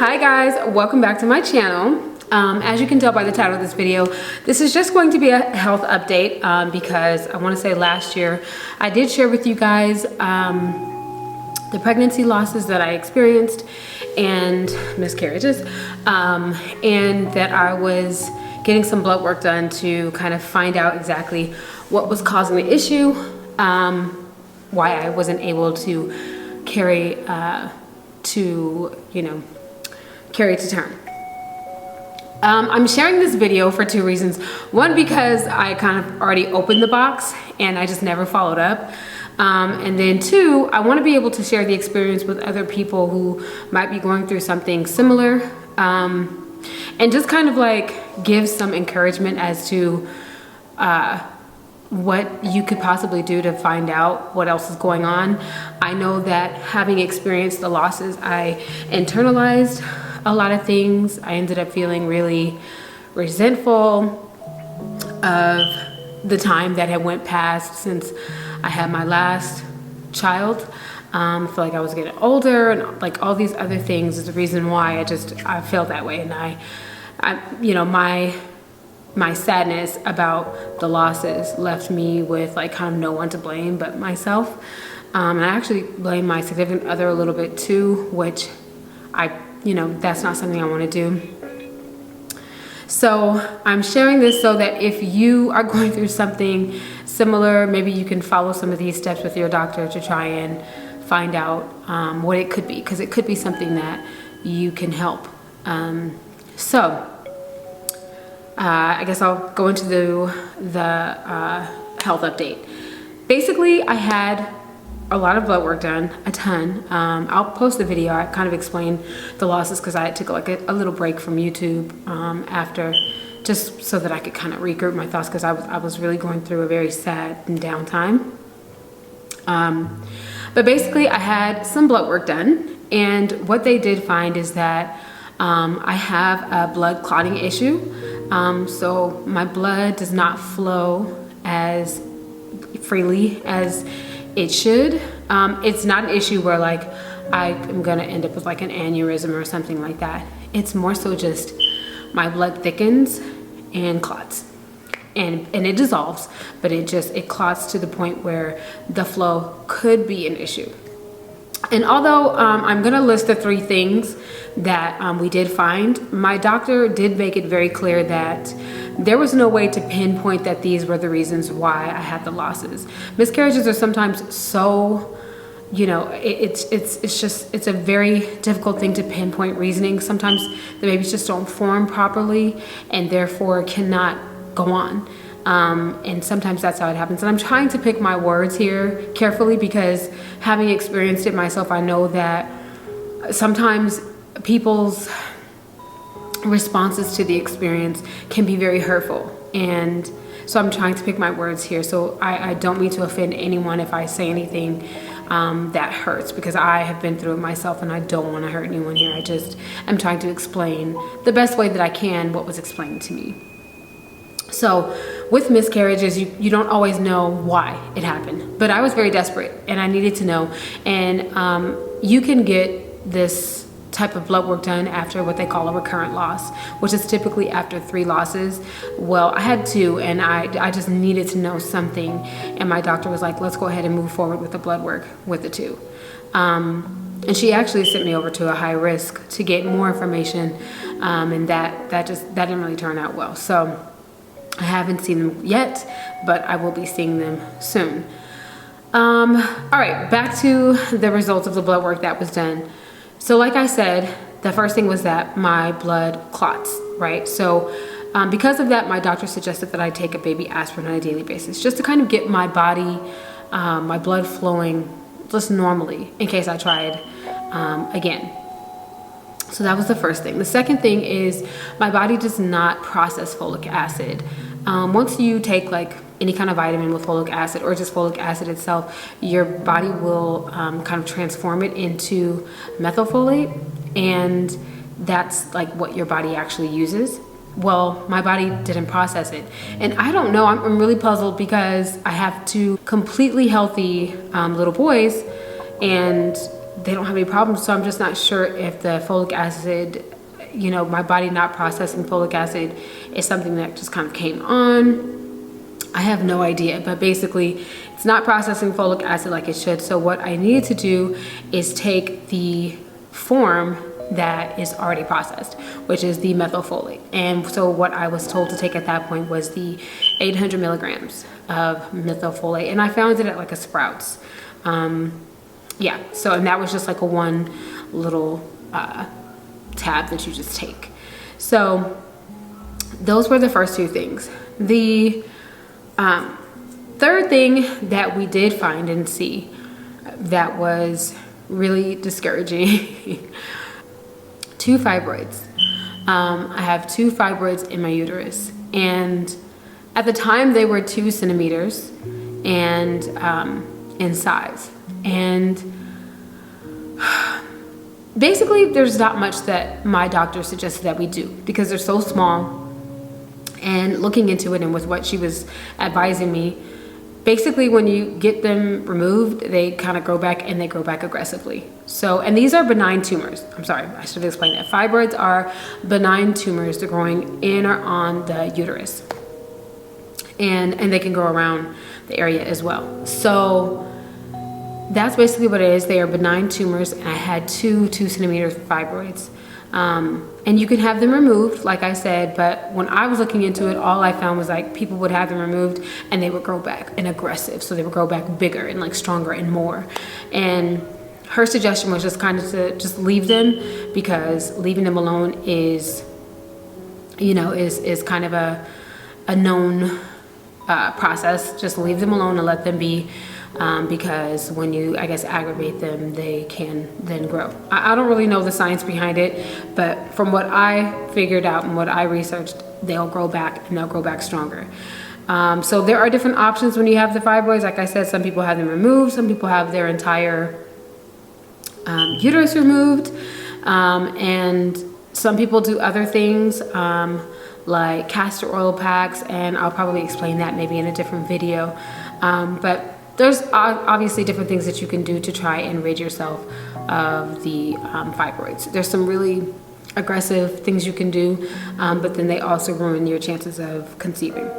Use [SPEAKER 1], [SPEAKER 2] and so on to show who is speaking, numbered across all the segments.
[SPEAKER 1] Hi guys, welcome back to my channel. As you can tell by the title of this video, this is just going to be a health update because I want to say last year I did share with you guys the pregnancy losses that I experienced and miscarriages, and that I was getting some blood work done to kind of find out exactly what was causing the issue, why I wasn't able to carry to term. I'm sharing this video for two reasons. One, because I kind of already opened the box and I just never followed up. And then two, I want to be able to share the experience with other people who might be going through something similar, and just kind of like give some encouragement as to what you could possibly do to find out what else is going on. I know that having experienced the losses, I internalized a lot of things. I ended up feeling really resentful of the time that had went past since I had my last child. I feel like I was getting older, and like all these other things is the reason why I felt that way. And my sadness about the losses left me with like kind of no one to blame but myself. And I actually blame my significant other a little bit too, which that's not something I want to do. So I'm sharing this so that if you are going through something similar, maybe you can follow some of these steps with your doctor to try and find out what it could be, because it could be something that you can help. I guess I'll go into the health update. Basically, I had a lot of blood work done, a ton. I'll post the video. I kind of explained the losses because I took like a little break from YouTube after, just so that I could kind of regroup my thoughts, because I was really going through a very sad and down time. But basically, I had some blood work done, and what they did find is that I have a blood clotting issue. So my blood does not flow as freely as it should. It's not an issue where like I am gonna end up with like an aneurysm or something like that. It's more so just my blood thickens and clots, and it dissolves, but it clots to the point where the flow could be an issue. And although I'm gonna list the three things that we did find, my doctor did make it very clear that there was no way to pinpoint that these were the reasons why I had the losses. Miscarriages are sometimes so, it's a very difficult thing to pinpoint reasoning. Sometimes the babies just don't form properly and therefore cannot go on. And sometimes that's how it happens. And I'm trying to pick my words here carefully, because having experienced it myself, I know that sometimes people's responses to the experience can be very hurtful. And so I'm trying to pick my words here. So I don't mean to offend anyone if I say anything that hurts, because I have been through it myself and I don't want to hurt anyone here. I'm trying to explain the best way that I can what was explained to me. So with miscarriages, you don't always know why it happened, but I was very desperate and I needed to know. And you can get this type of blood work done after what they call a recurrent loss, which is typically after 3 losses. Well, I had 2, and I just needed to know something. And my doctor was like, let's go ahead and move forward with the blood work with the 2. And she actually sent me over to a high risk to get more information. And that didn't really turn out well. So I haven't seen them yet, but I will be seeing them soon. All right, back to the results of the blood work that was done. So like I said, the first thing was that my blood clots, right? So because of that, my doctor suggested that I take a baby aspirin on a daily basis, just to kind of get my body, my blood flowing just normally in case I tried again. So that was the first thing. The second thing is my body does not process folic acid. Once you take like any kind of vitamin with folic acid, or just folic acid itself, your body will kind of transform it into methylfolate, and that's like what your body actually uses. Well, my body didn't process it. And I don't know, I'm really puzzled, because I have 2 completely healthy little boys, and they don't have any problems. So I'm just not sure if the folic acid, you know, my body not processing folic acid is something that just kind of came on. I have no idea, but basically it's not processing folic acid like it should. So what I need to do is take the form that is already processed, which is the methylfolate. And so what I was told to take at that point was the 800 milligrams of methylfolate. And I found it at like a Sprouts. Yeah, so, and that was just like a one little tab that you just take. So those were the first two things. The third thing that we did find and see that was really discouraging, 2 fibroids. I have 2 fibroids in my uterus, and at the time they were 2 centimeters and in size. And basically there's not much that my doctor suggested that we do because they're so small. And looking into it and with what she was advising me, basically when you get them removed, they kind of grow back, and they grow back aggressively. So, and these are benign tumors. I'm sorry, I should have explained that. Fibroids are benign tumors. They're growing in or on the uterus. And they can grow around the area as well. So that's basically what it is. They are benign tumors, and I had 2 2-centimeter fibroids. And you can have them removed, like I said, but when I was looking into it, all I found was like people would have them removed and they would grow back and aggressive. So they would grow back bigger and like stronger and more. And her suggestion was just kind of to just leave them, because leaving them alone is, you know, is kind of a known process. Just leave them alone and let them be. Because when you, I guess, aggravate them, they can then grow. I don't really know the science behind it, but from what I figured out and what I researched, they'll grow back, and they'll grow back stronger. So there are different options when you have the fibroids. Like I said, some people have them removed, some people have their entire uterus removed, and some people do other things like castor oil packs, and I'll probably explain that maybe in a different video. But there's obviously different things that you can do to try and rid yourself of the fibroids. There's some really aggressive things you can do, but then they also ruin your chances of conceiving.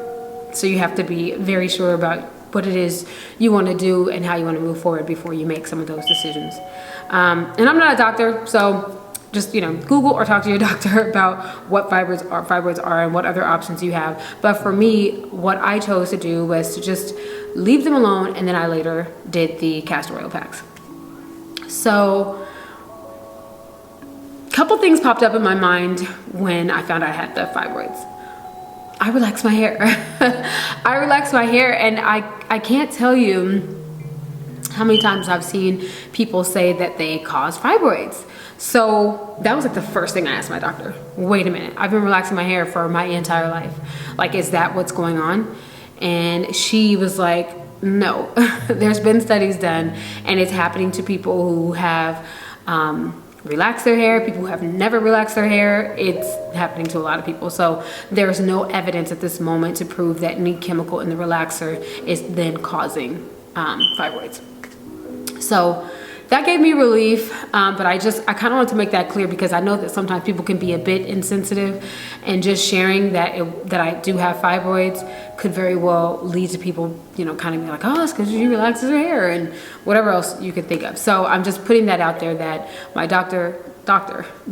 [SPEAKER 1] So you have to be very sure about what it is you want to do and how you want to move forward before you make some of those decisions. And I'm not a doctor, so just, you know, Google or talk to your doctor about what fibroids are and what other options you have. But for me, what I chose to do was to just leave them alone, and then I later did the castor oil packs. So a couple things popped up in my mind when I found I had the fibroids. I relaxed my hair. I relaxed my hair, and I can't tell you how many times I've seen people say that they cause fibroids. So that was like the first thing I asked my doctor. Wait a minute, I've been relaxing my hair for my entire life. Like, is that what's going on? And she was like, no. There's been studies done, and it's happening to people who have relaxed their hair, people who have never relaxed their hair. It's happening to a lot of people. So there's no evidence at this moment to prove that any chemical in the relaxer is then causing fibroids. So that gave me relief, but I kind of wanted to make that clear, because I know that sometimes people can be a bit insensitive, and just sharing that I do have fibroids could very well lead to people, you know, kind of be like, oh, it's because she relaxes her hair and whatever else you could think of. So I'm just putting that out there, that my doctor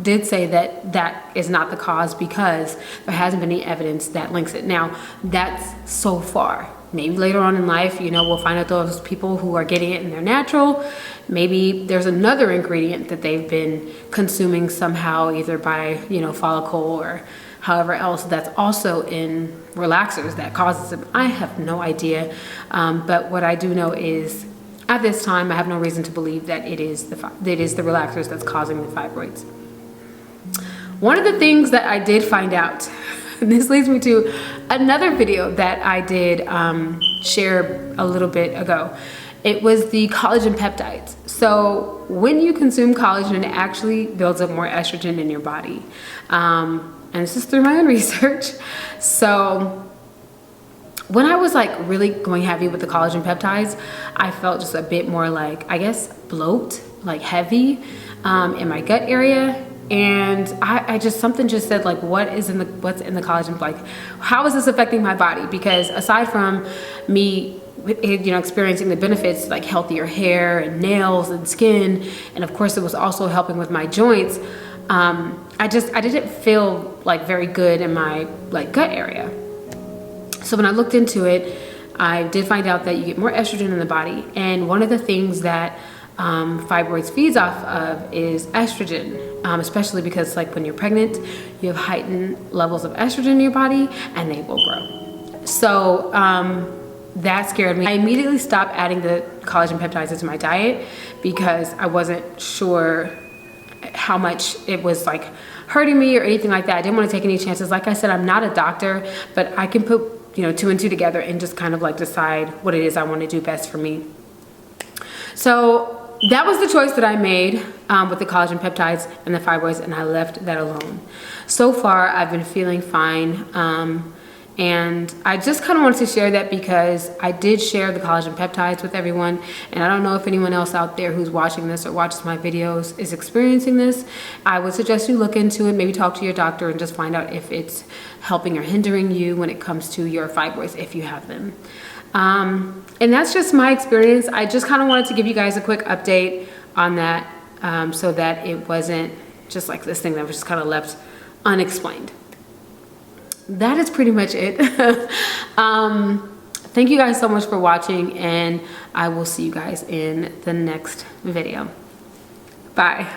[SPEAKER 1] did say that is not the cause, because there hasn't been any evidence that links it. Now, that's so far. Maybe later on in life, you know, we'll find out those people who are getting it in their natural. Maybe there's another ingredient that they've been consuming somehow, either by, you know, follicle or however else, that's also in relaxers that causes them. I have no idea. But what I do know is, at this time, I have no reason to believe that it is the relaxers that's causing the fibroids. One of the things that I did find out, and this leads me to another video that I did share a little bit ago. It was the collagen peptides. So when you consume collagen, it actually builds up more estrogen in your body. And this is through my own research. So when I was like really going heavy with the collagen peptides, I felt just a bit more like, I guess, bloat like heavy in my gut area. And I just, something just said like, what's in the collagen? Like, how is this affecting my body? Because aside from me, experiencing the benefits like healthier hair and nails and skin, and of course it was also helping with my joints, I didn't feel like very good in my like gut area. So when I looked into it, I did find out that you get more estrogen in the body, and one of the things that fibroids feeds off of is estrogen, especially because like when you're pregnant, you have heightened levels of estrogen in your body and they will grow. So that scared me. I immediately stopped adding the collagen peptides into my diet because I wasn't sure how much it was like hurting me or anything like that. I didn't want to take any chances. Like I said, I'm not a doctor, but I can put 2 and 2 together and just kind of like decide what it is I want to do best for me. So that was the choice that I made with the collagen peptides and the fibroids, and I left that alone. So far, I've been feeling fine, and I just kind of wanted to share that because I did share the collagen peptides with everyone, and I don't know if anyone else out there who's watching this or watches my videos is experiencing this. I would suggest you look into it, maybe talk to your doctor and just find out if it's helping or hindering you when it comes to your fibroids, if you have them. And that's just my experience. I just kind of wanted to give you guys a quick update on that, so that it wasn't just like this thing that was just kind of left unexplained. That is pretty much it. Thank you guys so much for watching, and I will see you guys in the next video. Bye.